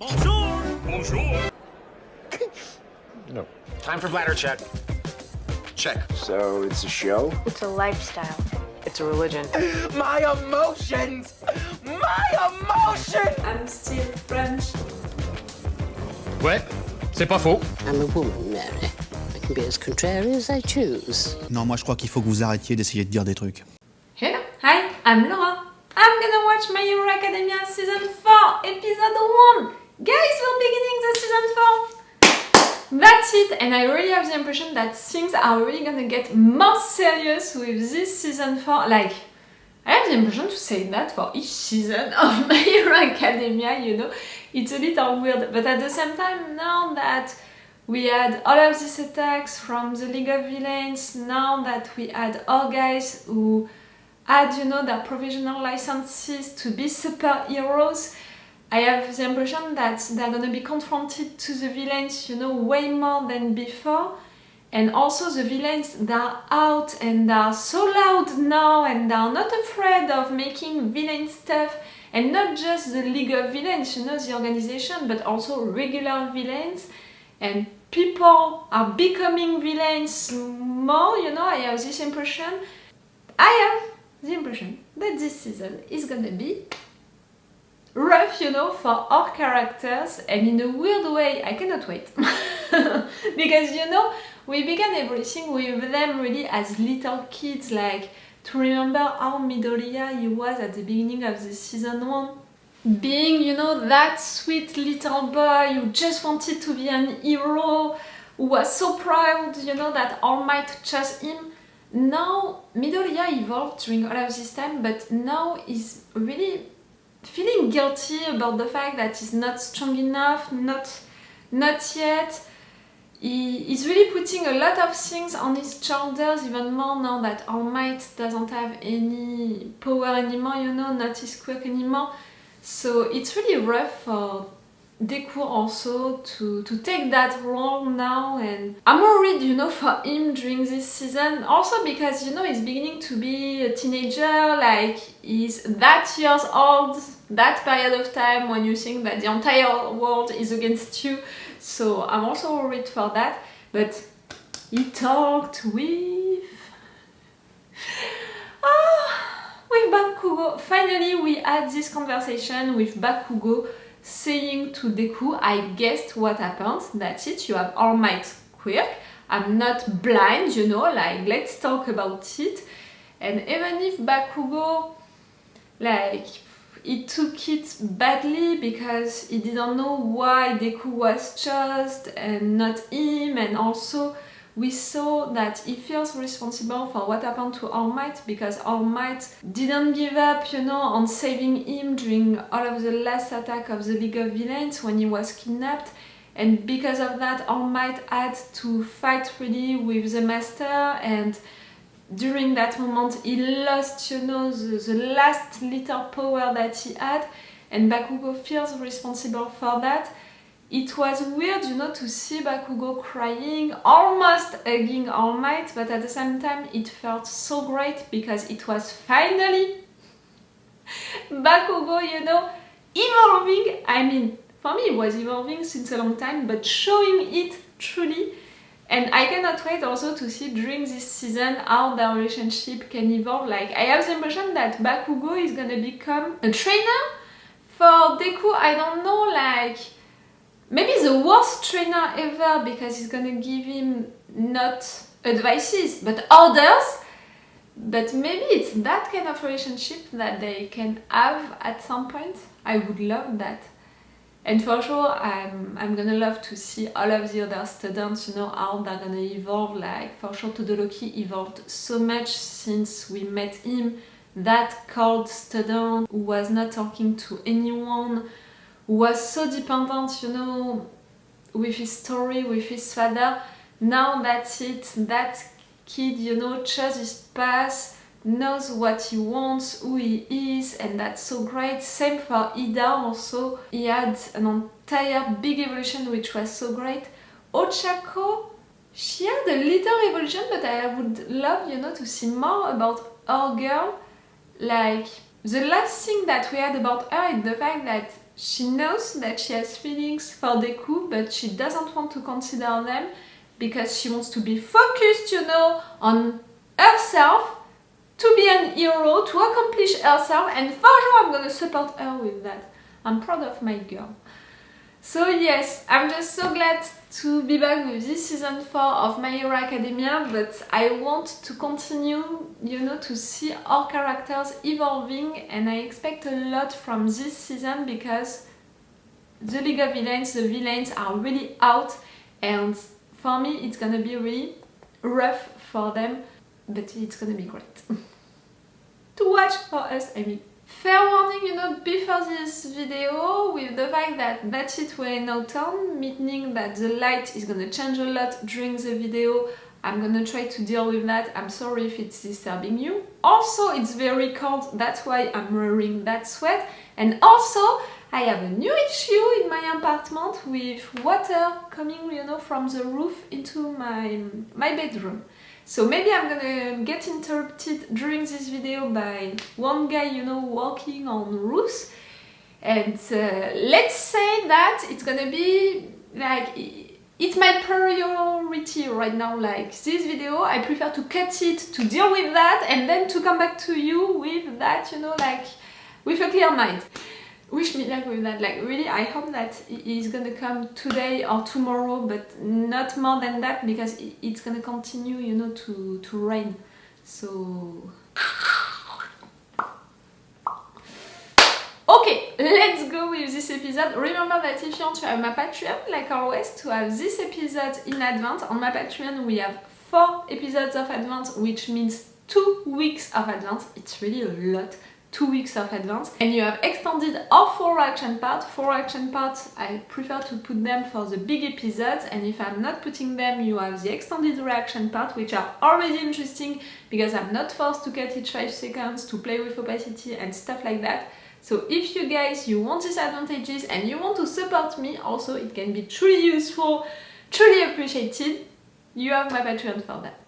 Bonjour! Bonjour! No. Time for bladder check. Check. So it's a show? It's a lifestyle. It's a religion. My emotions! My emotions! I'm still French. Ouais, c'est pas faux. I'm a woman, Mary. I can be as contrary as I choose. Non, moi je crois qu'il faut que vous arrêtiez d'essayer de dire des trucs. Hello, hi, I'm Laura. I'm gonna watch My Hero Academia Season 4, Episode 1. Guys, we're beginning the Season 4. That's it, and I really have the impression that things are really gonna get more serious with this Season 4. Like, I have the impression to say that for each season of My Hero Academia, you know. It's a little weird, but at the same time, now that we had all of these attacks from the League of Villains, now that we had all guys who had, you know, their provisional licenses to be superheroes, I have the impression that they're gonna be confronted to the villains, you know, way more than before. And also the villains, they're out and they're so loud now and they're not afraid of making villain stuff. And not just the League of Villains, you know, the organization, but also regular villains. And people are becoming villains more, you know, I have this impression. I have the impression that this season is gonna be rough, you know, for our characters, and in a weird way, I cannot wait. Because, you know, we began everything with them really as little kids, like, to remember how Midoriya he was at the beginning of the season 1. Being, you know, that sweet little boy who just wanted to be an hero, who was so proud, you know, that All Might chose him. Now, Midoriya evolved during all of this time, but now he's really feeling guilty about the fact that he's not strong enough, not yet. He's really putting a lot of things on his shoulders, even more now that All Might doesn't have any power anymore, you know, not his quirk anymore. So it's really rough for Dekku also to take that role now, and I'm worried, you know, for him during this season. Also because, you know, he's beginning to be a teenager, like he's that years old, that period of time when you think that the entire world is against you. So I'm also worried for that. But he talked with Bakugo. Finally we had this conversation with Bakugo saying to Dekku, I guessed what happened, that's it, you have All Might quirk, I'm not blind, you know, like, let's talk about it. And even if Bakugo, like, he took it badly because he didn't know why Dekku was chosen and not him, and also we saw that he feels responsible for what happened to All Might because All Might didn't give up, you know, on saving him during all of the last attack of the League of Villains when he was kidnapped. And because of that, All Might had to fight really with the Master, and during that moment he lost, you know, the last little power that he had, and Bakugo feels responsible for that. It was weird, you know, to see Bakugo crying, almost hugging All Might, but at the same time it felt so great because it was finally Bakugo, you know, evolving. I mean, for me it was evolving since a long time, but showing it truly. And I cannot wait also to see during this season how their relationship can evolve. Like, I have the impression that Bakugo is gonna become a trainer for Dekku. I don't know, like, maybe the worst trainer ever because he's gonna give him not advices but orders. But maybe it's that kind of relationship that they can have at some point. I would love that. And for sure, I'm gonna love to see all of the other students, you know, how they're gonna evolve. Like, for sure, Todoroki evolved so much since we met him. That cold student who was not talking to anyone, who was so dependent, you know, with his story, with his father. Now that's it. That kid, you know, chose his path, knows what he wants, who he is, and that's so great. Same for Ida also. He had an entire big evolution which was so great. Ochako, she had a little evolution, but I would love, you know, to see more about our girl. Like, the last thing that we had about her is the fact that She knows that she has feelings for Dekku, but she doesn't want to consider them because she wants to be focused, you know, on herself, to be an hero, to accomplish herself, and for sure I'm gonna support her with that. I'm proud of my girl. So yes, I'm just so glad to be back with this season 4 of My Hero Academia, but I want to continue, you know, to see our characters evolving, and I expect a lot from this season because the League of Villains, the villains are really out, and for me it's gonna be really rough for them, but it's gonna be great. To watch for us, I mean. Fair warning, you know, before this video, with the fact that that's it, we're in autumn, meaning that the light is gonna change a lot during the video. I'm gonna try to deal with that. I'm sorry if it's disturbing you. Also, it's very cold, that's why I'm wearing that sweat. And also, I have a new issue in my apartment with water coming, you know, from the roof into my bedroom. So maybe I'm gonna get interrupted during this video by one guy, you know, walking on roofs. And let's say that it's gonna be like, it's my priority right now. Like this video, I prefer to cut it to deal with that and then to come back to you with that, you know, like with a clear mind. Wish me luck with that. Like really, I hope that it's gonna come today or tomorrow, but not more than that because it's gonna continue, you know, to rain. So okay, let's go with this episode. Remember that if you want to have my Patreon, like always, to have this episode in advance. On my Patreon we have 4 episodes of advance, which means 2 weeks of advance. It's really a lot. 2 weeks of advance, and you have extended all 4 reaction parts. 4 reaction parts, I prefer to put them for the big episodes, and if I'm not putting them, you have the extended reaction part, which are already interesting because I'm not forced to cut each 5 seconds, to play with opacity and stuff like that. So if you guys, you want these advantages and you want to support me, also it can be truly useful, truly appreciated, you have my Patreon for that.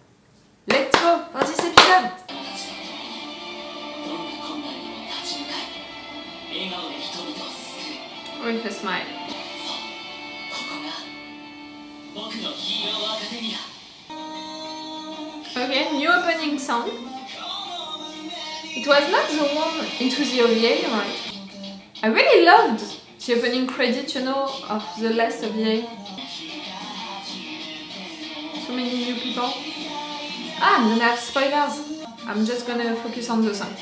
Let's go for this episode! With a smile. Okay, new opening song. It was not the one into the OVA, right? I really loved the opening credit, you know, of the last OVA. So many new people. Ah, I'm gonna have spoilers. I'm just gonna focus on the song.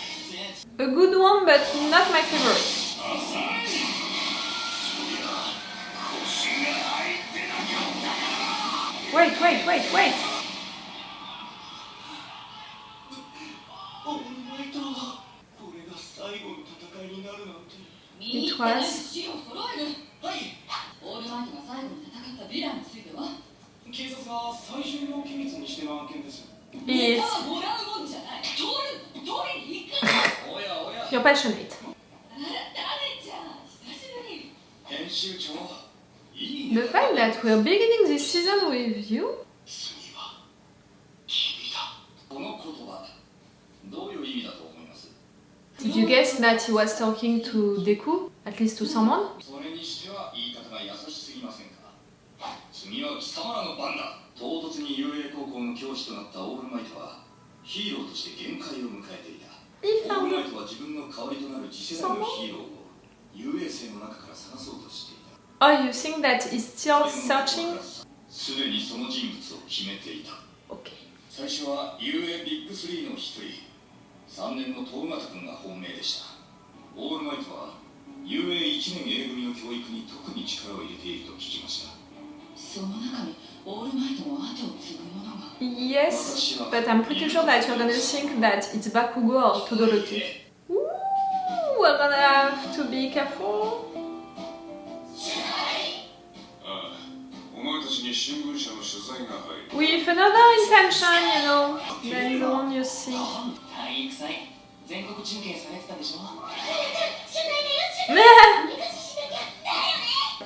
A good one, but not my favorite. Wait. It was... You're passionate. The fact that we're beginning this season with you. Did you guess that he was talking to Dekku? At least to someone? He found someone? Oh, you think that he's still searching? Okay. 3年のトーマタ君が本命でした。オールマイトは UA1 年 A 組の教育に特に力を入れていると聞きました。その中にオールマイトの後を継ぐ者が Yes, but I'm pretty sure that you're gonna think that it's Bakugo or Todoroki. Ooh, we're gonna have to be careful. With another intention, you know, than the one you see.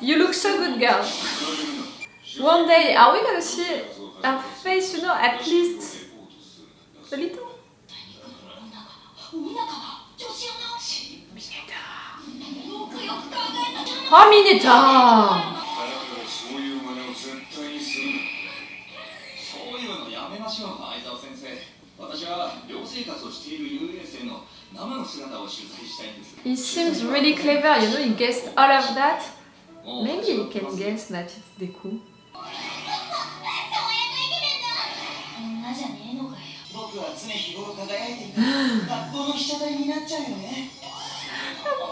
You look so good, girl. One day, are we gonna see her face, you know, at least a little? Terminator! そういう真似を絶対にするそういうのやめましょう相沢先生私は寮生活をしている遊泳生の生の姿を取材したいんです He seems really clever, you know, he guessed all of that. Maybe he can guess that it's Dekku. 女じゃねえのかよ僕は常日頃輝いていた学校の被写体になっちゃうよね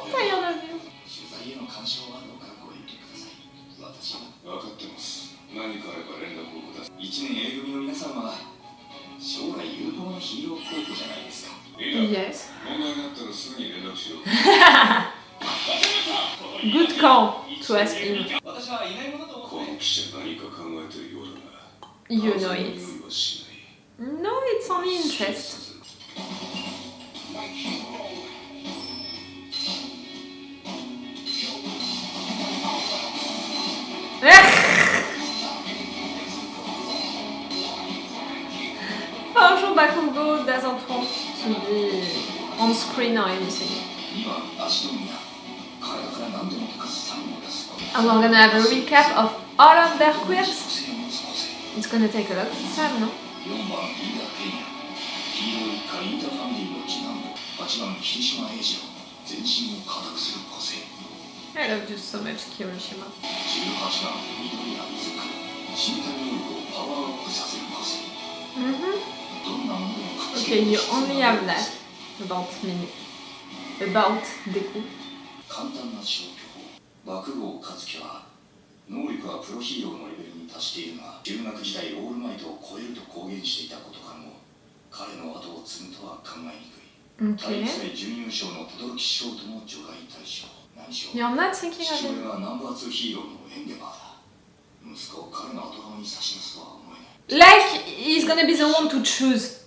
Tired of you. 取材への干渉はどうかご遠慮ください私は分かってます何かあれば連絡をください1年 A 組の皆さんは将来有望なヒーロー候補じゃないですか Yes. 問題があったらすぐに連絡しろ Good call to ask him. 私はいないものと思ってこの記者何か考えてるようだが You know 風の it. 匂いはしない No, it's only interest. Bonjour Bakugo doesn't want to be on screen or anything. 今足の宮体から何でも溶かすサインを出す And we're gonna have a recap of all of their quirks. 個性を持つ個性 It's gonna take a lot of time, no? 4番飯田ペンヤ黄色い一家インターファミリーの次男坊8番霧島英二郎全身を固くする個性 I love you so much, Kirishima. 18番緑谷水久身体能力をパワーアップさせる個性 Mm-hmm. どんなものでもくっつけ Okay, る you 個性 only have that about me. About Dekku. 簡単な消去法爆豪勝樹は能力はプロヒーローのレベルに達しているが中学時代オールマイトを超えると公言していたことからも彼の後を継ぐとは考えにくい体 Okay. 育祭準優勝の轟師匠とも除外対象何しろ You're not thinking 父 of 親 it. がナンバー2ヒーローのエンデバーだ息子を彼の後釜に差し出すとは思えない Like he's gonna be the one to choose.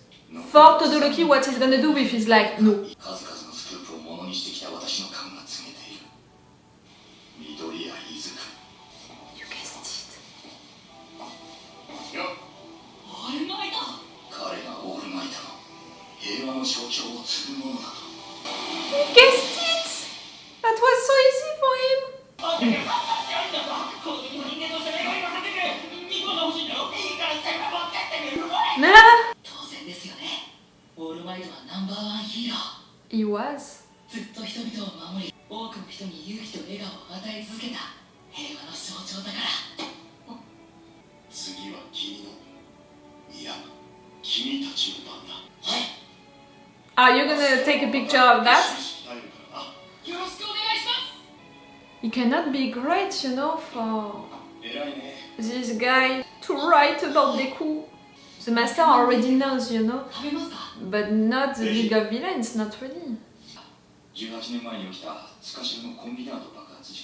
For Todoroki, what he's gonna do with his life? No. 数々のスクープをものにしてきた私の勘が告げている緑谷伊豆 You guessed it. オールマイト彼がオールマイトの平和の象徴を継ぐものだと He guessed it! That was so easy for him. この時の人間として願いをさせてくれ2個が欲しいんだろいいから全部持ってってみる Nah. 当然ですよねオールマイトはナンバーワンヒーロー He was. ずっと人々を守り多くの人に勇気と笑顔を与え続けた平和の象徴だから次は君のいや君たちの番だはい Are you gonna take a picture of that? 鍛えるからなよろしくお願いします It cannot be great, you know, for 偉いね this guy to write about Dekku. The master already knows, you know, 食べますか but not the League of Villains, not really. 18年前に起きた塚代のコンビナート爆発事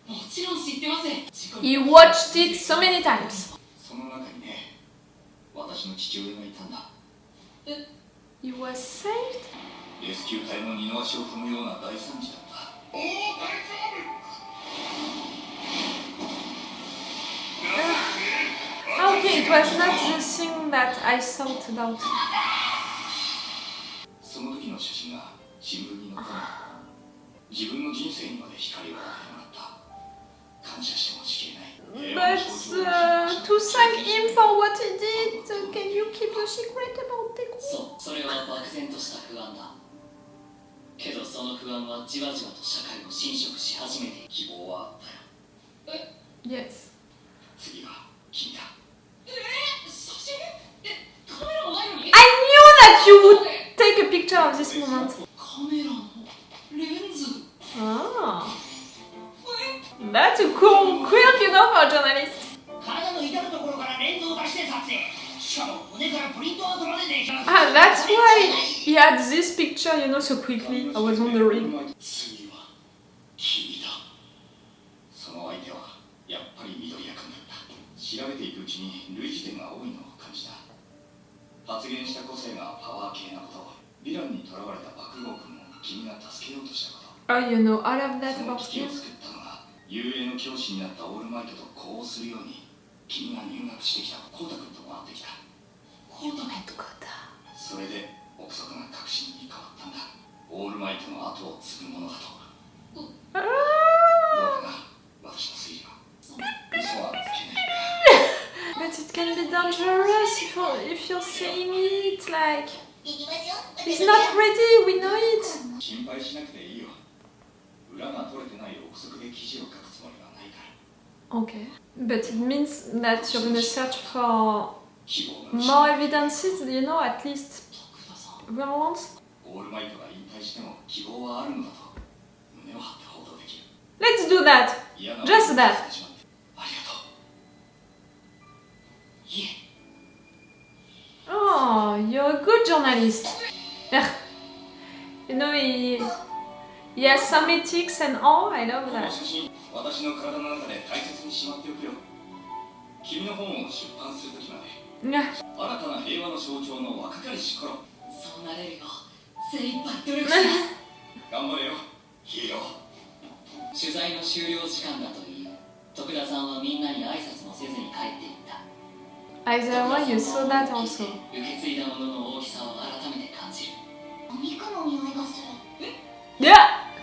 故もちろん知ってます事故 He watched it so many times. その中にね私の父親がいたんだ He was saved? レスキュー隊の二の足を踏むような大惨事だったおお大丈夫 Okay, it was not the thing that I thought about. その時の写真が新聞に載ったの自分の人生にまで光を当てもらった感謝してもしきれない But to thank him for what he did, can you keep the secret about Dekku? そうそれは漠然とした不安だけどその不安はじわじわと社会を侵食し始めて希望はあったよ Yes. 次は君だ写真カメラもないのに I knew that you would take a picture of this moment. カメラのレンズ Ah. That's a cool quirk, you know, for a journalist. 体の至るところからレンズを出して撮影しかも胸からプリントアウトまでできます Ah, that's why he had this picture, you know, so quickly. I was wondering. 次は君だその相手はやっぱり緑谷君だった調べていくうちに類似点が多いのを感じた発言した個性がパワー系なことヴィランに囚われた爆豪君を君が助けようとしたこと Oh, you know all of that その about 危機を him? 救ったのが幽霊の教師になったオールマイトと呼応するように君が入学してきたコウタ君と回ってきたコートがそれで憶測が確信に変わったんだオールマイトの後を継ぐものだと Ah, どうかな私の推理は嘘はつけない But it can be dangerous if you're saying it, like... He's not ready, we know it! 心配しなくていいよ裏が取れてない憶測で記事を書くつもりはないから Okay. But it means that you're gonna search for 希望が more evidences, you know, at least real ones? オールマイトが引退しても希望はあるのだと胸を張って報道できる Let's do that! 嫌な Just that! してしまってありがとういえ Oh, you're a good journalist. You know, he has some ethics and all, I love この that. 写真私の体の中で大切にしまっておくよ君の本を出版するときまで Yeah. 新たな平和の象徴の若かりし頃そうなれるよ精一杯努力します頑張れよヒーロー取材の終了時間だと言い徳田さんはみんなに挨拶もせずに帰っていった Either way, you saw that also. 受け継いだものの大きさを改めて感じるお肉の匂いがする Yeah!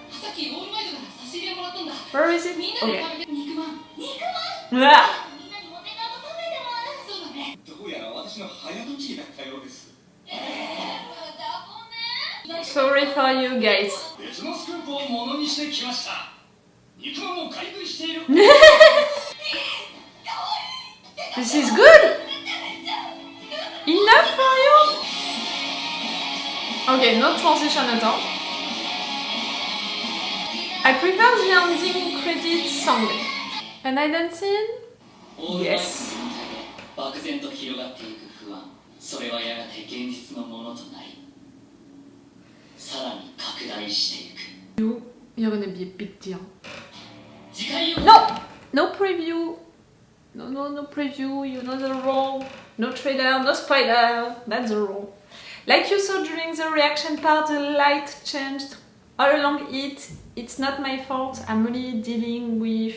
さっきオールマイトから差し入れもらったんだ Where is it? みんなで Okay. 食べて肉まん Yeah. みんなにモテナも食べてもらうそうだねどうやら私の早とちりだったようです だごめん Sorry for you guys. 別のスクープをものにしてきました肉まんを買い食いしている This is good! Enough for you? Okay, no transition at all. I prefer the ending credits song. An identity? オールマイトの Yes. 問題で漠然と広がっていく不安それはやがて現実のものとなりさらに拡大していく You're gonna be a big deal. 次回予告 No! No preview. No preview. You know the rule. No trailer, no spoiler. That's the rule. Like you saw during the reaction part, the light changed all along it. It's not my fault. I'm really dealing with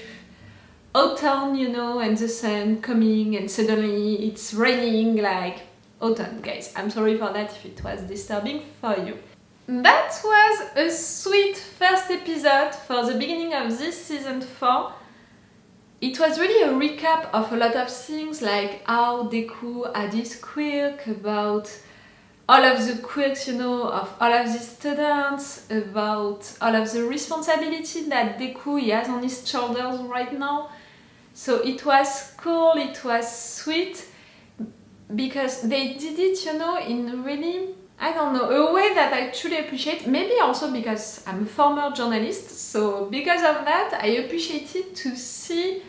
autumn, you know, and the sun coming and suddenly it's raining like autumn, guys. I'm sorry for that if it was disturbing for you. That was a sweet first episode for the beginning of this season 4. It was really a recap of a lot of things, like how Dekku had his quirk, about all of the quirks, you know, of all of the students, about all of the responsibility that Dekku he has on his shoulders right now. So it was cool, it was sweet, because they did it, you know, in really, I don't know, a way that I truly appreciate. Maybe also because I'm a former journalist, so because of that, I appreciated to see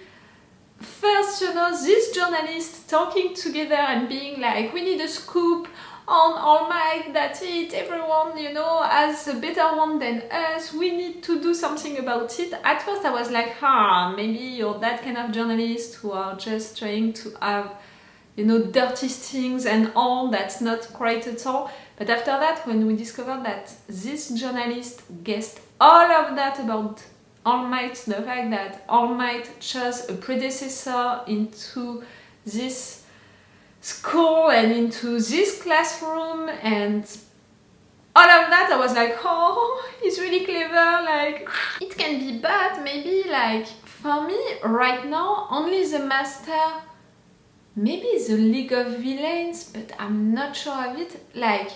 first, you know, these journalists talking together and being like, we need a scoop on All Might, that's it, everyone, you know, has a better one than us, we need to do something about it. At first I was like, maybe you're that kind of journalist who are just trying to have, you know, dirty things and all, that's not great at all. But after that, when we discovered that this journalist guessed all of that about All Might, the fact that All Might chose a predecessor into this school and into this classroom and all of that, I was like, oh, he's really clever, like, it can be bad, maybe, like, for me, right now, only the Master, maybe the League of Villains, but I'm not sure of it, like,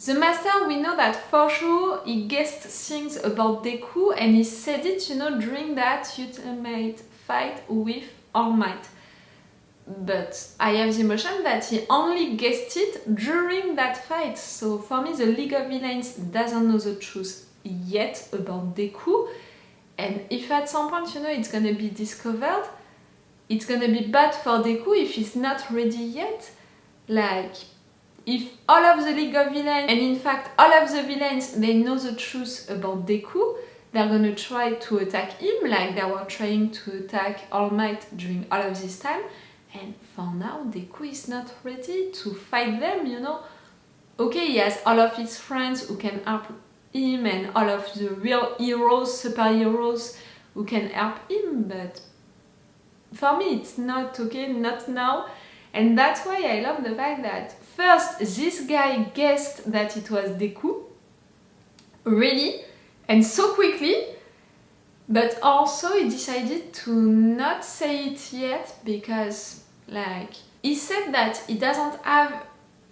the Master, we know that for sure he guessed things about Dekku and he said it, you know, during that ultimate fight with All Might. But I have the impression that he only guessed it during that fight. So for me, the League of Villains doesn't know the truth yet about Dekku. And if at some point, you know, it's gonna be discovered, it's gonna be bad for Dekku if he's not ready yet. Like, if all of the League of Villains, and in fact all of the villains, they know the truth about Dekku, they're gonna try to attack him like they were trying to attack All Might during all of this time. And for now, Dekku is not ready to fight them, you know. Okay, he has all of his friends who can help him and all of the real heroes, superheroes who can help him, but for me it's not okay, not now. And that's why I love the fact that first this guy guessed that it was Dekku, really, and so quickly, But also he decided to not say it yet because like he said that he doesn't have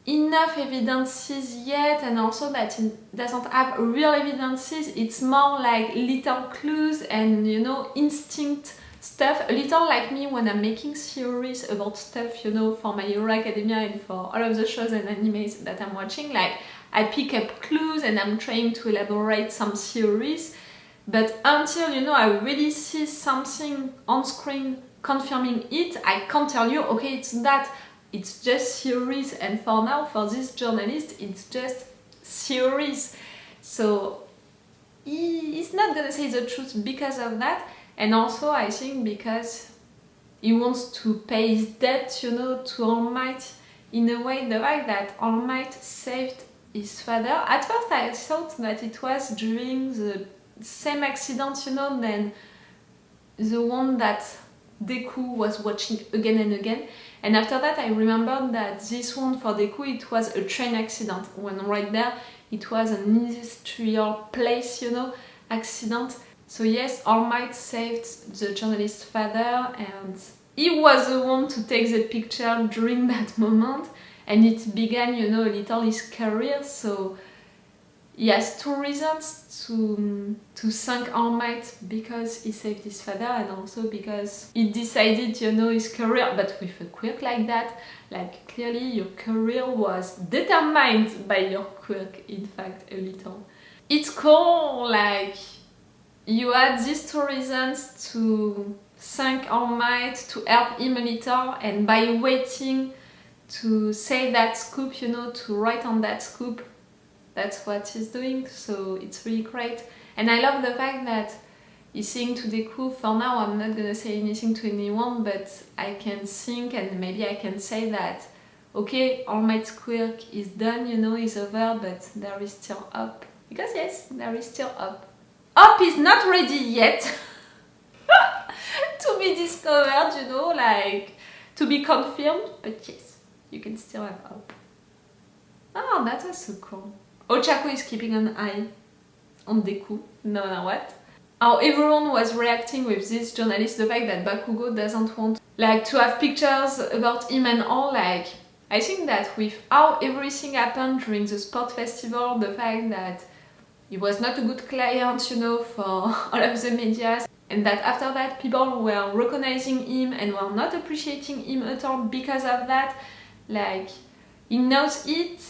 enough evidences yet, and also that he doesn't have real evidences. It's more like little clues and, you know, instinct stuff, a little like me when I'm making theories about stuff, you know, for My Hero Academia and for all of the shows and animes that I'm watching. Like I pick up clues and I'm trying to elaborate some theories, but until, you know, I really see something on screen confirming it, I can't tell you, okay, it's that. It's just theories, and for now, for this journalist, it's just theories. So he's not gonna say the truth because of that, and also I think because he wants to pay his debt, you know, to All Might. In a way, the fact that All Might saved his father. At first, I thought that it was during the same accident, you know, than the one that Dekku was watching again and again. And after that I remembered that this one for Dekku, it was a train accident, when right there it was an industrial place, you know, accident. So yes, All Might saved the journalist's father, and he was the one to take the picture during that moment, and it began, you know, a little his career. So he has two reasons to thank All Might: because he saved his father, and also because he decided, you know, his career. But with a quirk like that, like clearly your career was determined by your quirk, in fact, a little. It's cool, like you had these two reasons to thank All Might, to help him a little, and by waiting to say that scoop, you know, to write on that scoop, that's what he's doing. So it's really great. And I love the fact that he's saying to Dekku, for now I'm not gonna say anything to anyone, but I can think and maybe I can say that, okay, All Might's quirk is done, you know, is over, but there is still hope. Because yes, there is still hope. Hope is not ready yet to be discovered, you know, like to be confirmed, but yes, you can still have hope. Oh, that was so cool. Ochako is keeping an eye on Dekku, no matter what. How everyone was reacting with this journalist, the fact that Bakugo doesn't want like to have pictures about him and all. Like, I think that with how everything happened during the sport festival, the fact that he was not a good client, you know, for all of the media, and that after that people were recognizing him and were not appreciating him at all because of that, like, he knows it.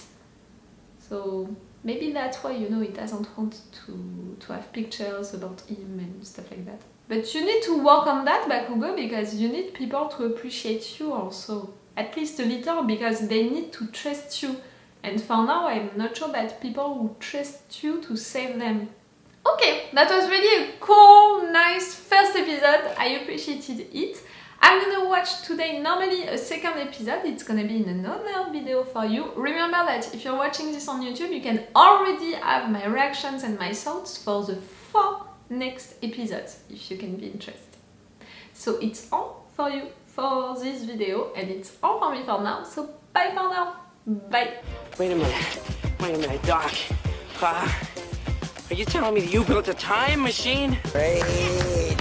So maybe that's why, you know, he doesn't want to have pictures about him and stuff like that. But you need to work on that, Bakugo, because you need people to appreciate you also. At least a little, because they need to trust you. And for now, I'm not sure that people will trust you to save them. Okay, that was really a cool, nice first episode. I appreciated it. I'm gonna watch today normally a second episode. It's gonna be in another video for you. Remember that if you're watching this on YouTube, you can already have my reactions and my thoughts for the 4 next episodes, if you can be interested. So it's all for you for this video, and it's all for me for now. So bye for now. Bye. Wait a minute, Doc. Are you telling me that you built a time machine? Hey.